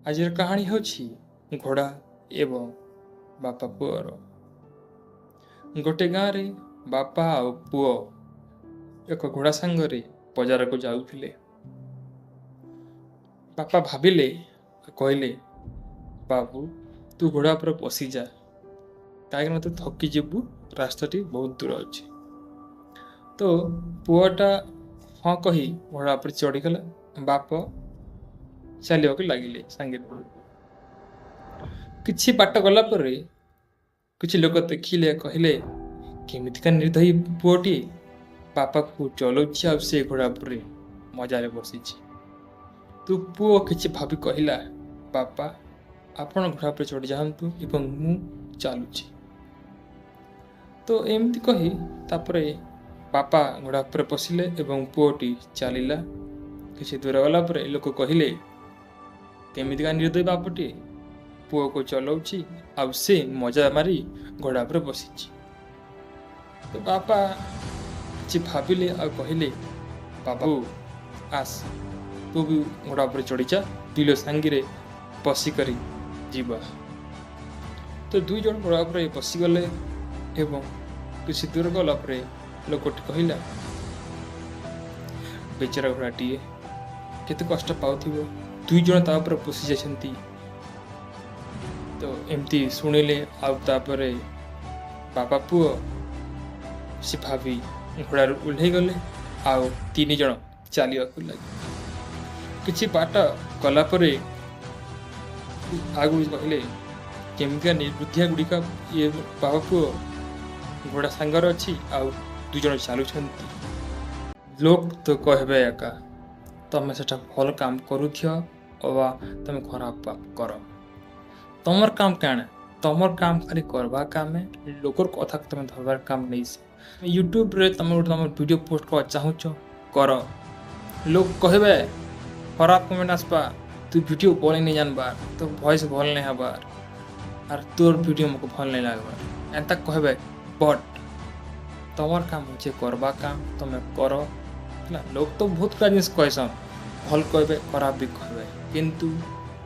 ଆଜିର କାହାଣୀ ହେଉଛି ଘୋଡ଼ା ଏବଂ ବାପା ପୁଅର। ଗୋଟେ ଗାଁରେ ବାପା ଆଉ ପୁଅ ଏକ ଘୋଡ଼ା ସାଙ୍ଗରେ ବଜାରକୁ ଯାଉଥିଲେ। ବାପା ଭାବିଲେ, କହିଲେ, ବାବୁ ତୁ ଘୋଡ଼ା ଉପରେ ବସିଯା, କାହିଁକିନା ତୁ ଥକିଯିବୁ, ରାସ୍ତାଟି ବହୁତ ଦୂର ଅଛି। ତ ପୁଅଟା ହଁ କହି ଘୋଡ଼ା ଉପରେ ଚଢ଼ିଗଲା। ବାପ ଚାଲିବାକୁ ଲାଗିଲେ ସାଙ୍ଗରେ। କିଛି ବାଟ ଗଲା ପରେ କିଛି ଲୋକ ଦେଖିଲେ, କହିଲେ, କେମିତିକା ନିର୍ଦ୍ଦୟୀ ପୁଅଟି, ବାପାକୁ ଚଲଉଛି ଆଉ ସେ ଘୋଡ଼ା ଉପରେ ମଜାରେ ବସିଛି। ତୁ ପୁଅ କିଛି ଭାବି କହିଲା, ବାପା ଆପଣ ଘୋଡ଼ା ଉପରେ ଚଢ଼ି ଯାଆନ୍ତୁ ଏବଂ ମୁଁ ଚାଲୁଛି। ତ ଏମିତି କହି ତାପରେ ବାପା ଘୋଡ଼ା ଉପରେ ବସିଲେ ଏବଂ ପୁଅଟି ଚାଲିଲା। କିଛି ଦୂର ଗଲା ପରେ ଲୋକ କହିଲେ, କେମିତିକା ନିର୍ଦ୍ଦୟୀ ବାପଟିଏ, ପୁଅକୁ ଚଲାଉଛି ଆଉ ସେ ମଜା ମାରି ଘୋଡ଼ା ଉପରେ ବସିଛି। ତ ବାପା କିଛି ଭାବିଲେ ଆଉ କହିଲେ, ବାବୁ ଆସ ତୁ ବି ଘୋଡ଼ା ଉପରେ ଚଢ଼ିଯା, ଦୁଇଲ ସାଙ୍ଗରେ ବସିକରି ଯିବା। ତ ଦୁଇ ଜଣ ଘୋଡ଼ା ଉପରେ ବସିଗଲେ ଏବଂ କିଛି ଦୂର ଗଲା ପରେ ଲୋକଟି କହିଲା, ବେଚାରା ଘୋଡ଼ାଟିଏ କେତେ କଷ୍ଟ ପାଉଥିବ, ଦୁଇ ଜଣ ତା ଉପରେ ବସି ଯାଇଛନ୍ତି। ତ ଏମିତି ଶୁଣିଲେ ଆଉ ତାପରେ ବାପା ପୁଅ ସେ ଭାବି ଘୋଡ଼ାରୁ ଓହ୍ଲେଇ ଗଲେ ଆଉ ତିନି ଜଣ ଚାଲିବାକୁ ଲାଗିଲେ। କିଛି ବାଟ ଗଲା ପରେ ଆଗକୁ କହିଲେ, କେମିତିକା ନିର୍ବୁଦ୍ଧିଆ ଗୁଡ଼ିକ ଇଏ ବାପା ପୁଅ ଘୋଡ଼ା ସାଙ୍ଗରେ ଅଛି ଆଉ ଦୁଇ ଜଣ ଚାଲୁଛନ୍ତି। ଲୋକ ତ କହିବେ ଏକା ତମେ ସେଟା ଭଲ କାମ କରୁଥିବ ଅବା ତମେ ଖରାପ କାମ କର। ତମର କାମ କାଣା? ତମର କାମ ଖାଲି କରବା କାମେ, ଲୋକର କଥା ତମେ ଧରବାର କାମ ନେଇସି। ୟୁଟ୍ୟୁବରେ ତମେ ଗୋଟେ ତମର ଭିଡ଼ିଓ ପୋଷ୍ଟ କରିବା ଚାହୁଁଛ, କର। ଲୋକ କହିବେ ଖରାପ କମେଣ୍ଟ আসবা, ତୁ ଭିଡ଼ିଓ ବନେଇ ନେଇ ଜାନବାର, ତୋ ଭଏସ୍ ଭଲ ନାଇଁ ହବାର, ଆର୍ ତୋର ଭିଡ଼ିଓ ମୋତେ ଭଲ ନାଇଁ ଲାଗବାର, ଏନ୍ତା କହିବେ। ବଟ୍ ତମର କାମ ହচ্ছে କରବା କାମ, ତମେ କର ହେଲା। ଲୋକ ତ ବହୁତ ଗୁଡ଼ା ଜିନିଷ କହିସନ୍, ଭଲ କହିବେ ଖରାପ ବି କହିବେ, କିନ୍ତୁ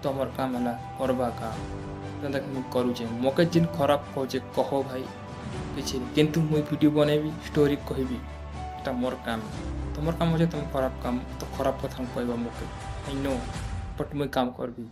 ତମର କାମ ହେଲା କରବା କାମ। ଯେନ୍ତା ମୁଁ କରୁଛେ, ମକେ ଯେନ୍ ଖରାପ କହୁଛେ କହ ଭାଇ, କିଛି କିନ୍ତୁ ମୁଇଁ ଭିଡ଼ିଓ ବନେଇବି, ଷ୍ଟୋରି କହିବି, ଏଟା ମୋର କାମ। ତମର କାମ ହচ্ছে ତମ ଖରାପ କାମ ତ ଖରାପ କଥା କହିବା ମକେ, ଆଇ ନୋ, ବଟ୍ ମୁଇଁ କାମ କରିବି।